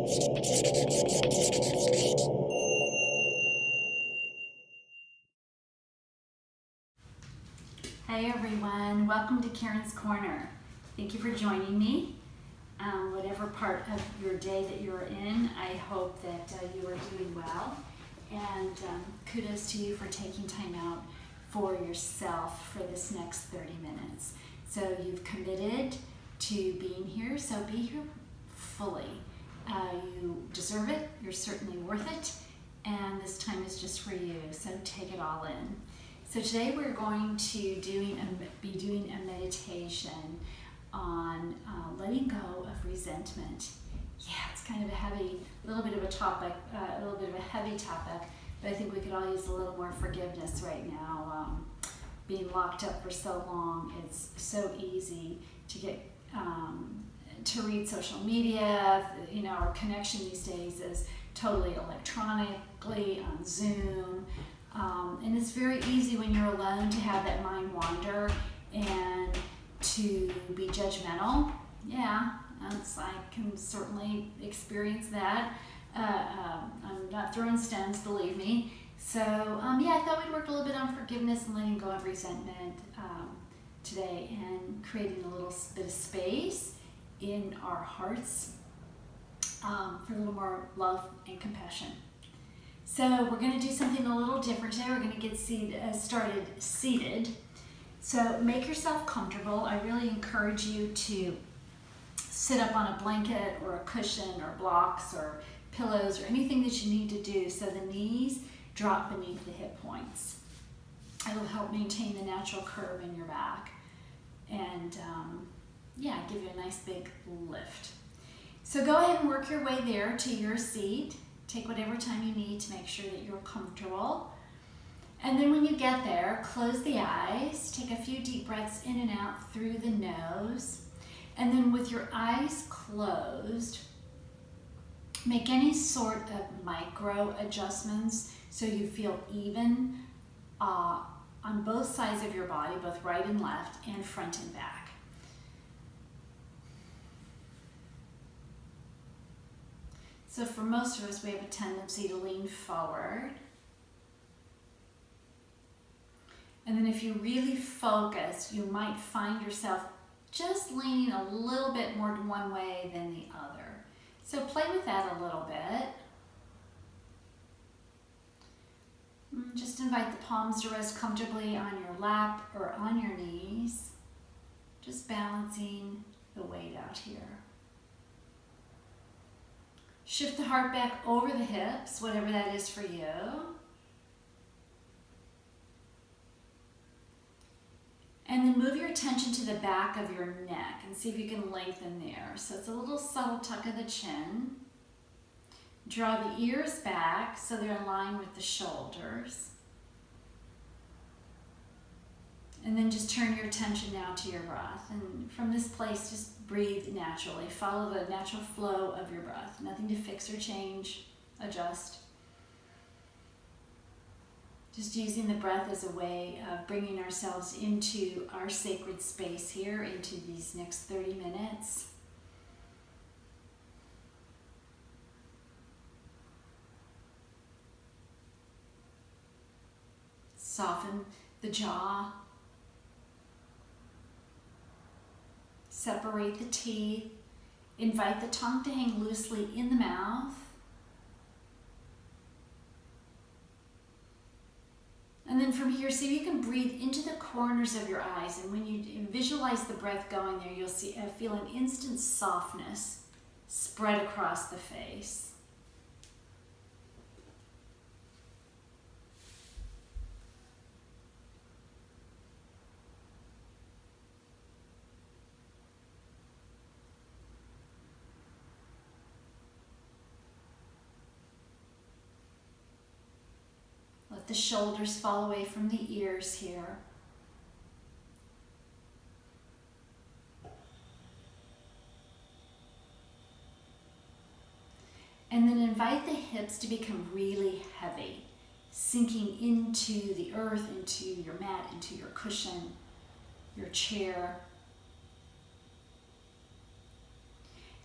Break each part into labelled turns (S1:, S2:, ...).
S1: Hi everyone, welcome to Karen's Corner. Thank you for joining me. Whatever part of your day that you're in, I hope that you are doing well. And kudos to you for taking time out for yourself for this next 30 minutes. So you've committed to being here, so be here fully. You deserve it, you're certainly worth it, and this time is just for you, so take it all in. So today we're going to be doing a meditation on letting go of resentment. Yeah, it's kind of a little bit of a heavy topic, but I think we could all use a little more forgiveness right now. Being locked up for so long, it's so easy to get to read social media. You know, our connection these days is totally electronically on Zoom. And it's very easy when you're alone to have that mind wander and to be judgmental. Yeah, I can certainly experience that. I'm not throwing stones, believe me. So I thought we'd work a little bit on forgiveness and letting go of resentment today, and creating a little bit of space in our hearts for a little more love and compassion. So we're going to do something a little different today. We're going to get started seated. So make yourself comfortable. I really encourage you to sit up on a blanket or a cushion or blocks or pillows or anything that you need to do so the knees drop beneath the hip points. It will help maintain the natural curve in your back and give you a nice big lift. So go ahead and work your way there to your seat. Take whatever time you need to make sure that you're comfortable. And then when you get there, close the eyes, take a few deep breaths in and out through the nose. And then with your eyes closed, make any sort of micro adjustments so you feel even on both sides of your body, both right and left, and front and back. So for most of us, we have a tendency to lean forward. And then if you really focus, you might find yourself just leaning a little bit more one way than the other. So play with that a little bit. Just invite the palms to rest comfortably on your lap or on your knees. Just balancing the weight out here. Shift the heart back over the hips, whatever that is for you. And then move your attention to the back of your neck and see if you can lengthen there. So it's a little subtle tuck of the chin. Draw the ears back so they're in line with the shoulders. And then just turn your attention now to your breath. And from this place, just breathe naturally. Follow the natural flow of your breath. Nothing to fix or change, adjust. Just using the breath as a way of bringing ourselves into our sacred space here, into these next 30 minutes. Soften the jaw. Separate the teeth. Invite the tongue to hang loosely in the mouth. And then from here, see if you can breathe into the corners of your eyes. And when you visualize the breath going there, you'll feel an instant softness spread across the face. Let the shoulders fall away from the ears here. And then invite the hips to become really heavy, sinking into the earth, into your mat, into your cushion, your chair.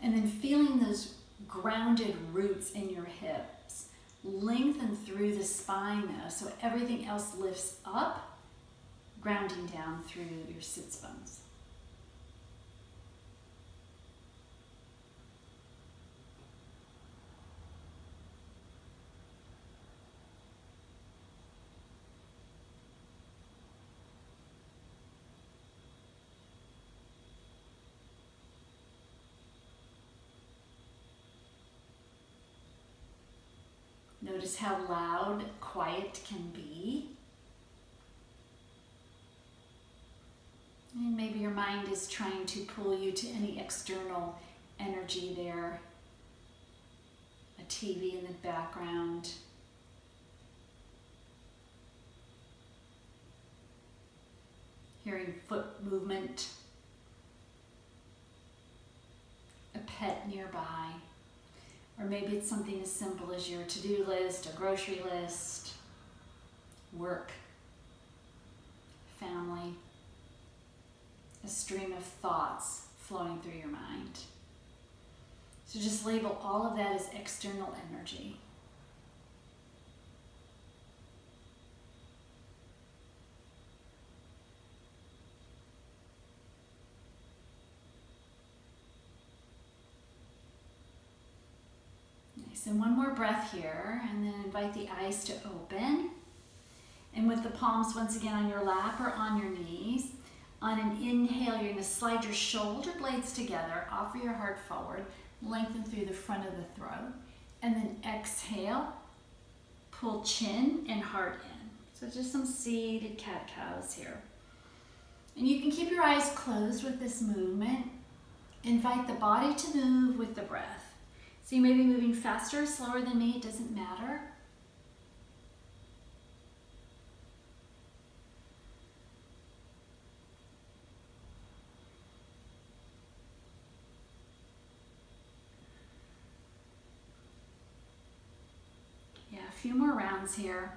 S1: And then feeling those grounded roots in your hips. Lengthen through the spine though, so everything else lifts up, grounding down through your sits bones. Notice how loud quiet can be. And maybe your mind is trying to pull you to any external energy there. A TV in the background. Hearing foot movement. A pet nearby. Or maybe it's something as simple as your to-do list, a grocery list, work, family, a stream of thoughts flowing through your mind. So just label all of that as external energy. And one more breath here, and then invite the eyes to open. And with the palms once again on your lap or on your knees, on an inhale, you're going to slide your shoulder blades together, offer your heart forward, lengthen through the front of the throat, and then exhale, pull chin and heart in. So just some seated cat-cows here. And you can keep your eyes closed with this movement. Invite the body to move with the breath. So you may be moving faster or slower than me, it doesn't matter. Yeah, a few more rounds here.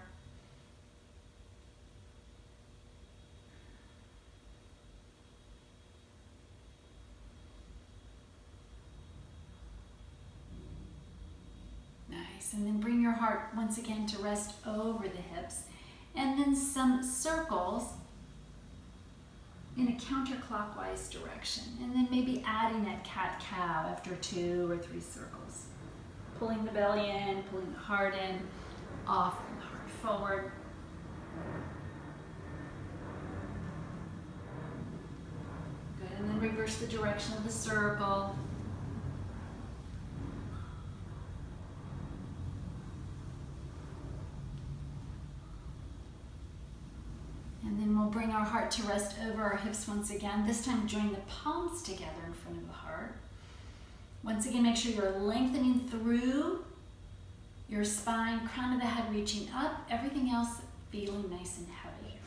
S1: And then bring your heart once again to rest over the hips. And then some circles in a counterclockwise direction. And then maybe adding that cat-cow after 2 or 3 circles. Pulling the belly in, pulling the heart in, offering the heart forward. Good, and then reverse the direction of the circle. And then we'll bring our heart to rest over our hips once again. This time join the palms together in front of the heart. Once again, make sure you're lengthening through your spine, crown of the head reaching up, everything else feeling nice and heavy here.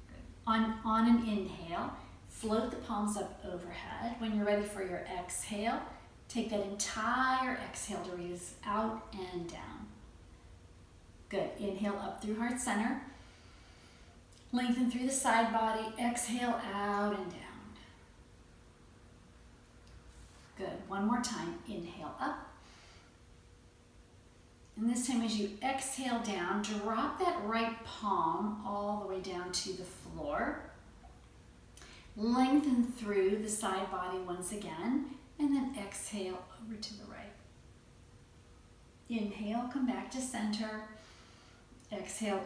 S1: Good. On an inhale, float the palms up overhead. When you're ready for your exhale, take that entire exhale to raise out and down. Good. Inhale up through heart center. Lengthen through the side body. Exhale out and down. Good. One more time. Inhale up. And this time as you exhale down, drop that right palm all the way down to the floor. Lengthen through the side body once again. And then exhale over to the right. Inhale, come back to center. Exhale.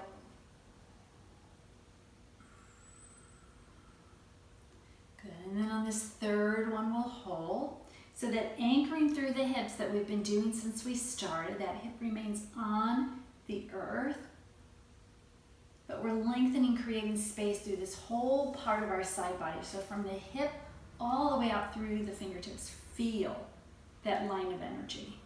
S1: Good, and then on this third one we'll hold. So that anchoring through the hips that we've been doing since we started, that hip remains on the earth. But we're lengthening, creating space through this whole part of our side body. So from the hip all the way out through the fingertips, feel that line of energy.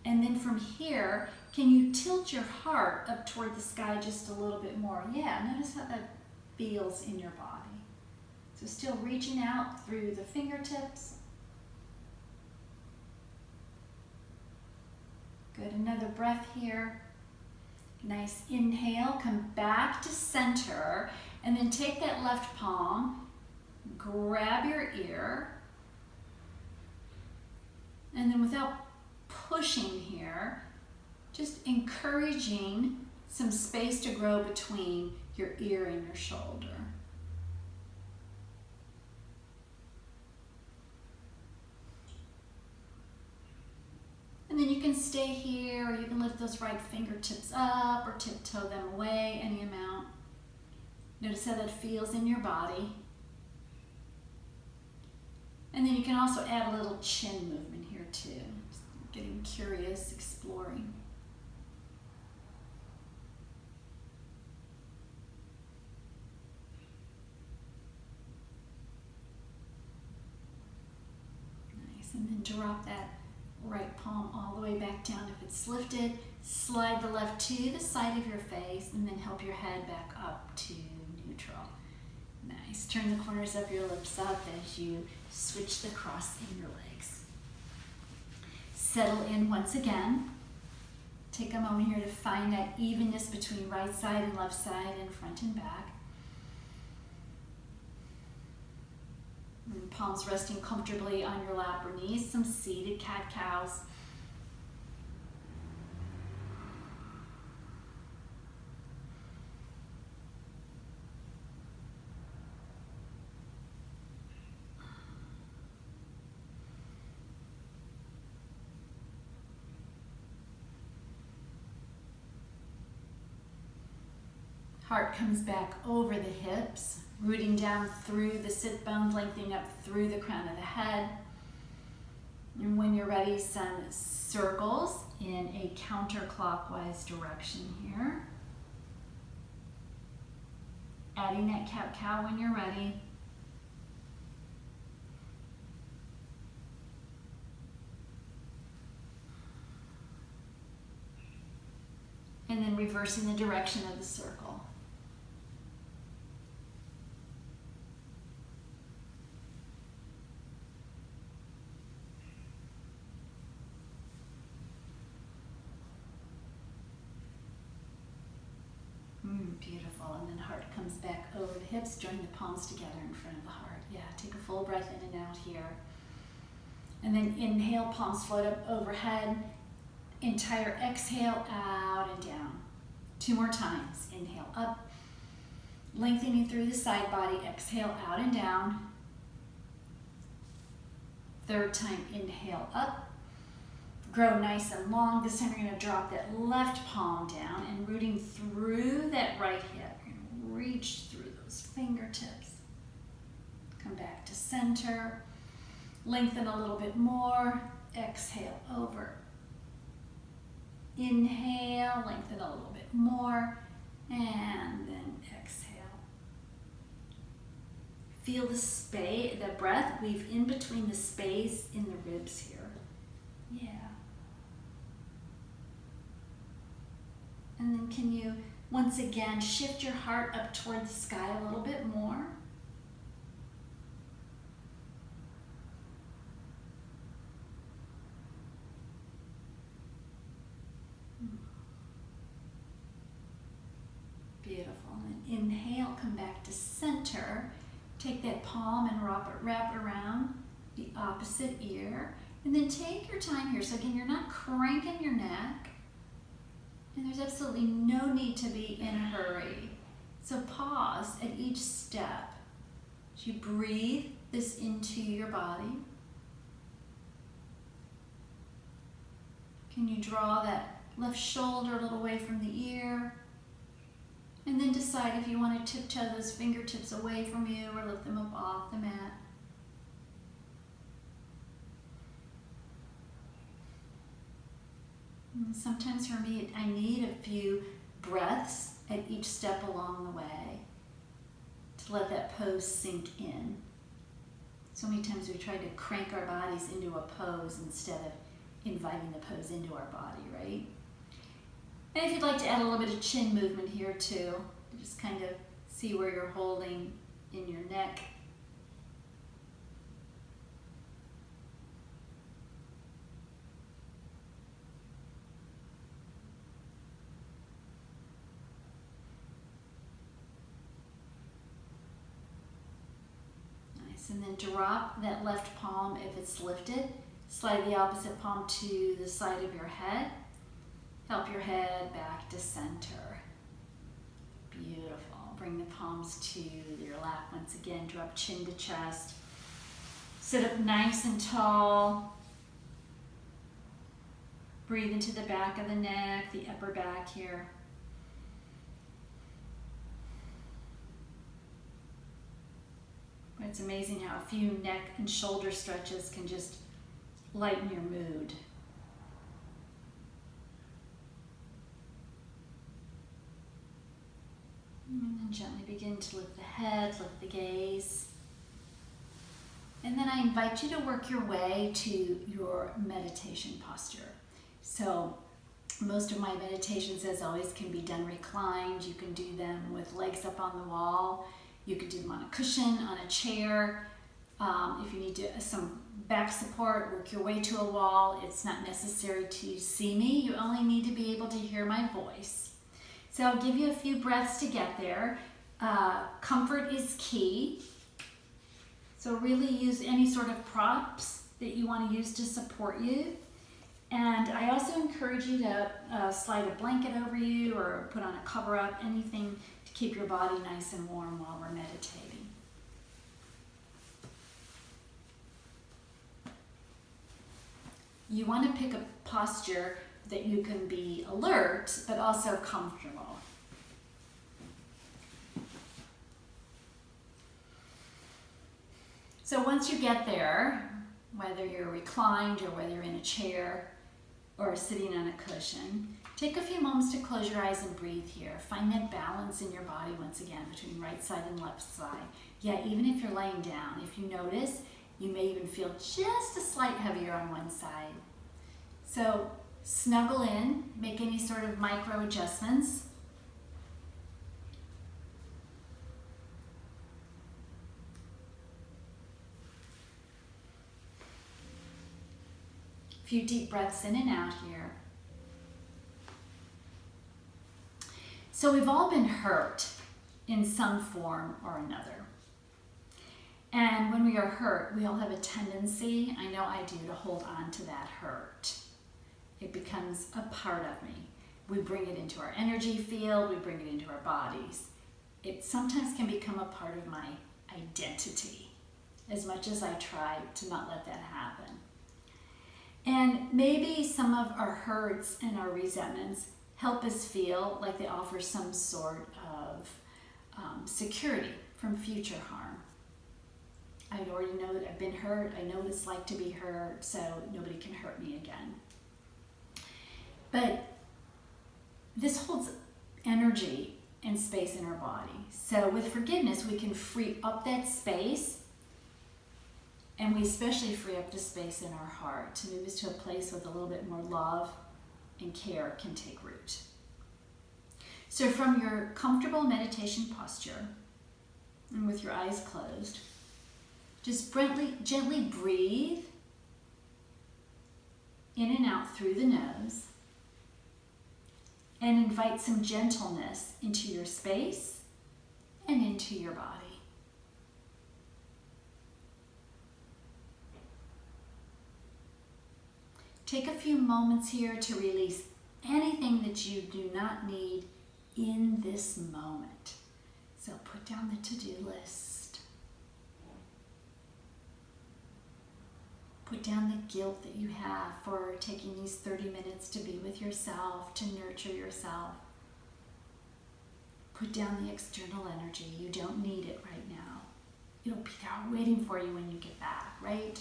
S1: And then from here, can you tilt your heart up toward the sky just a little bit more? Yeah, notice how that feels in your body. So still reaching out through the fingertips. Good, another breath here. Nice inhale, come back to center, and then take that left palm, grab your ear, and then without pushing here, just encouraging some space to grow between your ear and your shoulder. And then you can stay here, or you can lift those right fingertips up or tiptoe them away any amount. Notice how that feels in your body. And then you can also add a little chin movement here too. Just getting curious, exploring. Nice, and then drop that right palm all the way back down. If it's lifted, slide the left to the side of your face and then help your head back up to neutral. Nice. Turn the corners of your lips up as you switch the cross in your legs. Settle in once again. Take a moment here to find that evenness between right side and left side and front and back. And palms resting comfortably on your lap or knees, some seated cat-cows. Heart comes back over the hips, rooting down through the sit bones, lengthening up through the crown of the head. And when you're ready, some circles in a counterclockwise direction here. Adding that cat-cow when you're ready. And then reversing the direction of the circle. Beautiful. And then heart comes back over the hips, join the palms together in front of the heart. Yeah, take a full breath in and out here. And then inhale, palms float up overhead. Entire exhale, out and down. 2 more times. Inhale up, lengthening through the side body. Exhale, out and down. 3rd time, inhale up. Grow nice and long. This time you're going to drop that left palm down and rooting through that right hip. You're going to reach through those fingertips. Come back to center. Lengthen a little bit more. Exhale over. Inhale, lengthen a little bit more, and then exhale. Feel the space, the breath weave in between the space in the ribs here. Yeah. And then can you, once again, shift your heart up toward the sky a little bit more? Beautiful. And then inhale, come back to center. Take that palm and wrap it around the opposite ear. And then take your time here. So again, you're not cranking your neck. And there's absolutely no need to be in a hurry. So pause at each step as you breathe this into your body. Can you draw that left shoulder a little away from the ear? And then decide if you want to tiptoe those fingertips away from you or lift them up off the mat. And sometimes for me, I need a few breaths at each step along the way to let that pose sink in. So many times we try to crank our bodies into a pose instead of inviting the pose into our body, right? And if you'd like to add a little bit of chin movement here too, just kind of see where you're holding in your neck. And then drop that left palm if it's lifted. Slide the opposite palm to the side of your head. Help your head back to center. Beautiful. Bring the palms to your lap once again. Drop chin to chest. Sit up nice and tall. Breathe into the back of the neck, the upper back here. It's amazing how a few neck and shoulder stretches can just lighten your mood. And then gently begin to lift the head, lift the gaze. And then I invite you to work your way to your meditation posture. So most of my meditations, as always, can be done reclined. You can do them with legs up on the wall. You could do them on a cushion, on a chair. If you need some back support, work your way to a wall. It's not necessary to see me. You only need to be able to hear my voice. So I'll give you a few breaths to get there. Comfort is key. So really use any sort of props that you want to use to support you. And I also encourage you to slide a blanket over you or put on a cover up, anything to keep your body nice and warm while we're meditating. You want to pick a posture that you can be alert but also comfortable. So once you get there, whether you're reclined or whether you're in a chair or sitting on a cushion, take a few moments to close your eyes and breathe here. Find that balance in your body once again between right side and left side. Yeah, even if you're laying down, if you notice, you may even feel just a slight heavier on one side. So snuggle in, make any sort of micro adjustments. A few deep breaths in and out here. So we've all been hurt in some form or another. And when we are hurt, we all have a tendency, I know I do, to hold on to that hurt. It becomes a part of me. We bring it into our energy field, we bring it into our bodies. It sometimes can become a part of my identity, as much as I try to not let that happen. And maybe some of our hurts and our resentments help us feel like they offer some sort of security from future harm. I already know that I've been hurt. I know what it's like to be hurt, so nobody can hurt me again. But this holds energy and space in our body. So with forgiveness, we can free up that space. And we especially free up the space in our heart to move us to a place with a little bit more love and care can take root. So from your comfortable meditation posture and with your eyes closed, just gently breathe in and out through the nose and invite some gentleness into your space and into your body. Take a few moments here to release anything that you do not need in this moment. So put down the to-do list. Put down the guilt that you have for taking these 30 minutes to be with yourself, to nurture yourself. Put down the external energy. You don't need it right now. It'll be there waiting for you when you get back, right?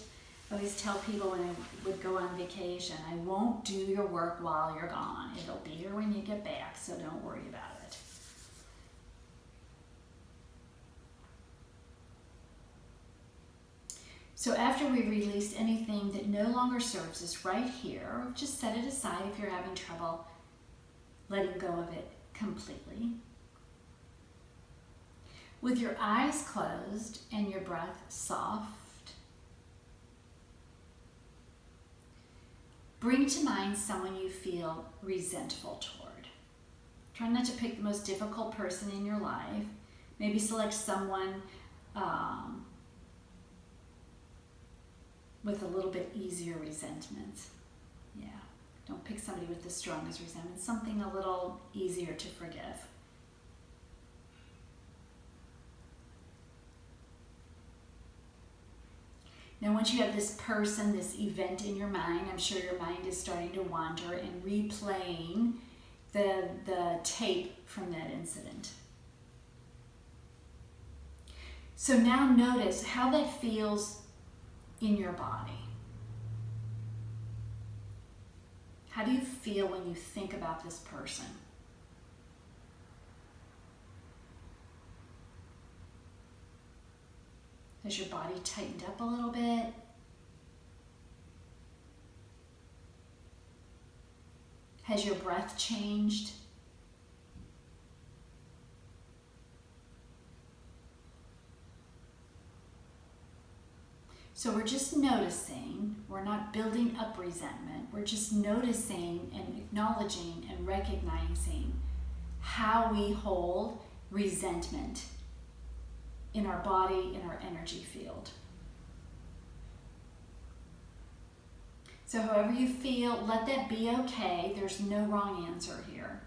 S1: I always tell people when I would go on vacation, I won't do your work while you're gone. It'll be here when you get back, so don't worry about it. So after we've released anything that no longer serves us right here, just set it aside if you're having trouble letting go of it completely. With your eyes closed and your breath soft, bring to mind someone you feel resentful toward. Try not to pick the most difficult person in your life. Maybe select someone with a little bit easier resentment. Yeah, don't pick somebody with the strongest resentment, something a little easier to forgive. Now, once you have this person, this event in your mind, I'm sure your mind is starting to wander and replaying the tape from that incident. So now notice how that feels in your body. How do you feel when you think about this person? Has your body tightened up a little bit? Has your breath changed? So we're just noticing, we're not building up resentment, we're just noticing and acknowledging and recognizing how we hold resentment in our body, in our energy field. So however you feel, let that be okay. There's no wrong answer here.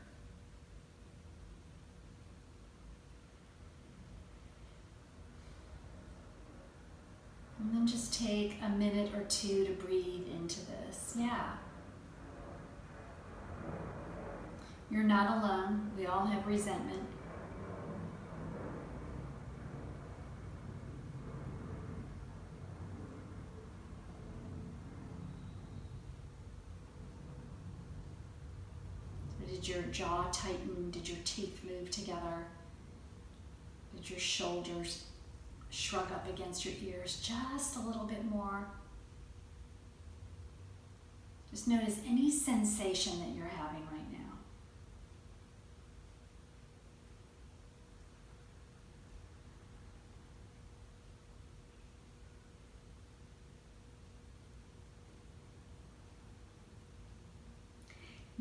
S1: And then just take a minute or two to breathe into this. Yeah. You're not alone. We all have resentment. Did your jaw tighten? Did your teeth move together? Did your shoulders shrug up against your ears just a little bit more? Just notice any sensation that you're having right now.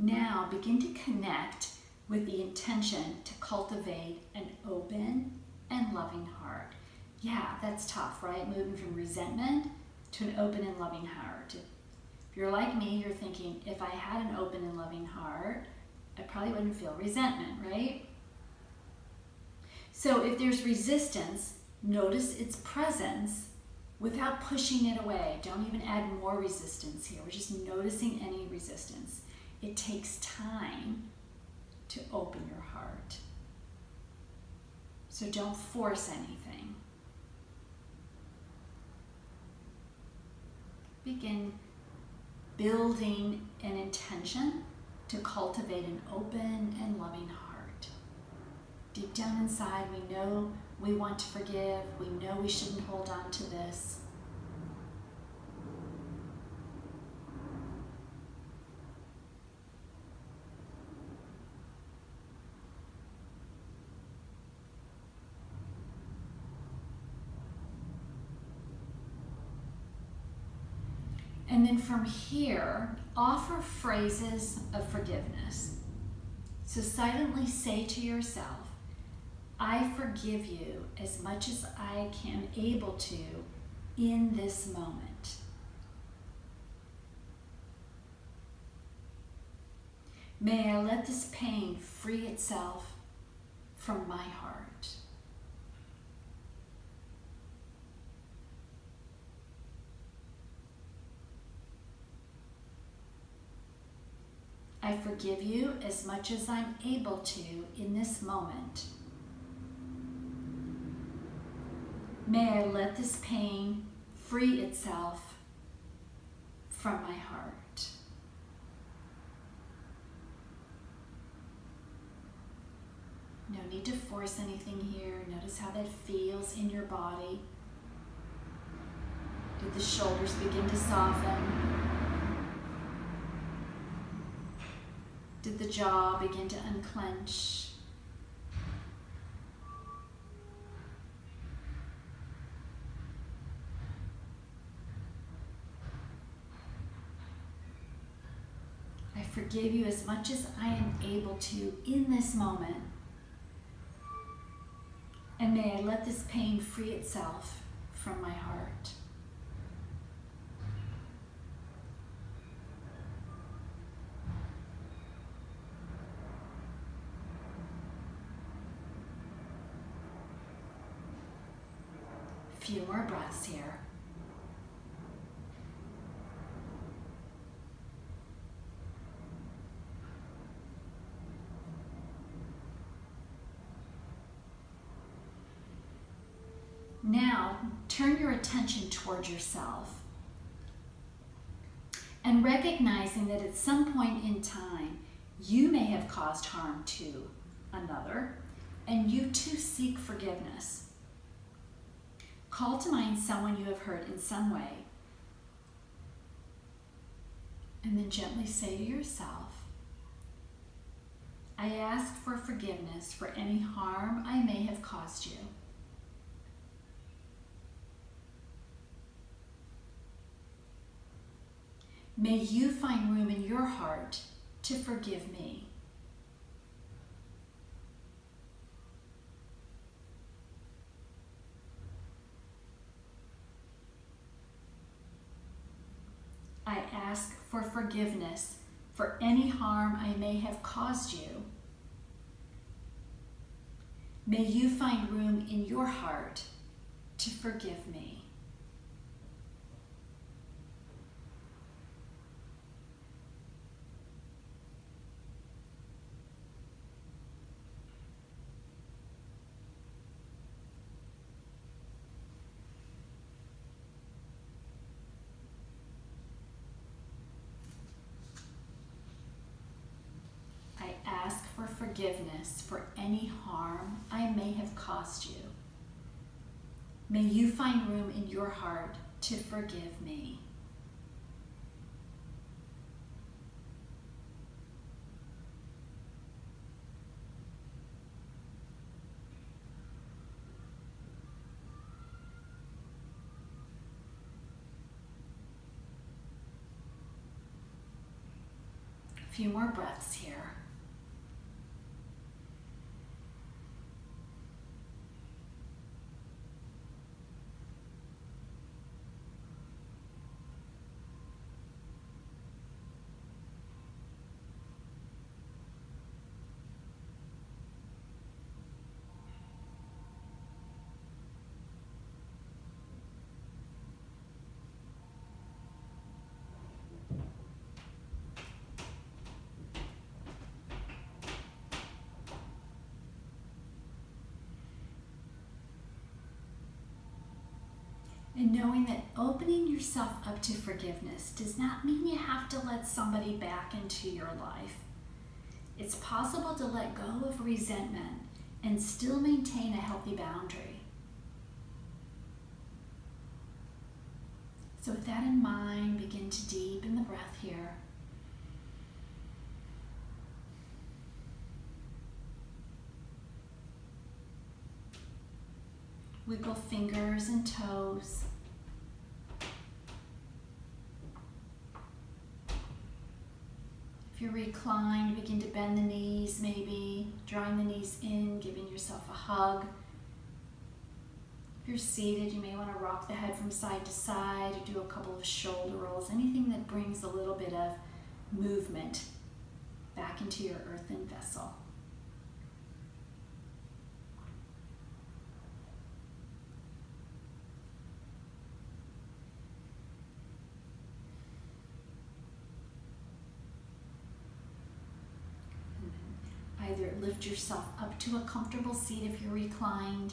S1: Now begin to connect with the intention to cultivate an open and loving heart. Yeah, that's tough, right? Moving from resentment to an open and loving heart. If you're like me, you're thinking, if I had an open and loving heart, I probably wouldn't feel resentment, right? So if there's resistance, notice its presence without pushing it away. Don't even add more resistance here. We're just noticing any resistance. It takes time to open your heart. So don't force anything. Begin building an intention to cultivate an open and loving heart. Deep down inside, we know we want to forgive. We know we shouldn't hold on to this. And then from here, offer phrases of forgiveness. So silently say to yourself, I forgive you as much as I am able to in this moment. May I let this pain free itself from my heart. I forgive you as much as I'm able to in this moment. May I let this pain free itself from my heart. No need to force anything here. Notice how that feels in your body. Did the shoulders begin to soften? Did the jaw begin to unclench? I forgive you as much as I am able to in this moment. And may I let this pain free itself from my heart. few more breaths here. Now, turn your attention toward yourself and recognizing that at some point in time, you may have caused harm to another, and you too seek forgiveness. Call to mind someone you have hurt in some way, and then gently say to yourself, I ask for forgiveness for any harm I may have caused you. May you find room in your heart to forgive me. I ask for forgiveness for any harm I may have caused you. May you find room in your heart to forgive me. Ask for forgiveness for any harm I may have caused you. May you find room in your heart to forgive me. A few more breaths here. And knowing that opening yourself up to forgiveness does not mean you have to let somebody back into your life. It's possible to let go of resentment and still maintain a healthy boundary. So with that in mind, begin to deepen the breath here. Wiggle fingers and toes. If you're reclined, begin to bend the knees, maybe drawing the knees in, giving yourself a hug. If you're seated, you may want to rock the head from side to side or do a couple of shoulder rolls, anything that brings a little bit of movement back into your earthen vessel. Either lift yourself up to a comfortable seat if you're reclined,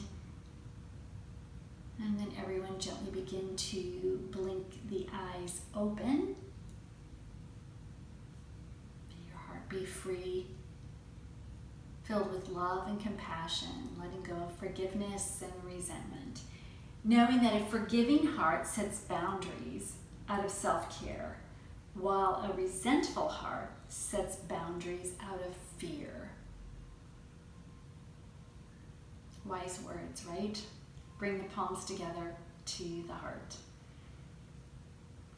S1: and then everyone gently begin to blink the eyes open. May your heart be free, filled with love and compassion, letting go of forgiveness and resentment. Knowing that a forgiving heart sets boundaries out of self-care, while a resentful heart sets boundaries out of fear. Wise words, right? Bring the palms together to the heart.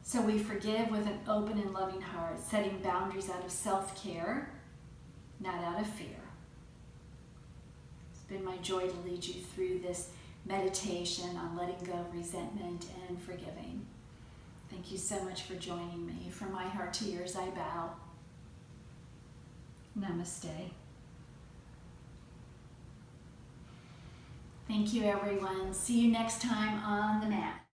S1: So we forgive with an open and loving heart, setting boundaries out of self-care, not out of fear. It's been my joy to lead you through this meditation on letting go of resentment and forgiving. Thank you so much for joining me. From my heart to yours, I bow. Namaste. Thank you, everyone. See you next time on the mat.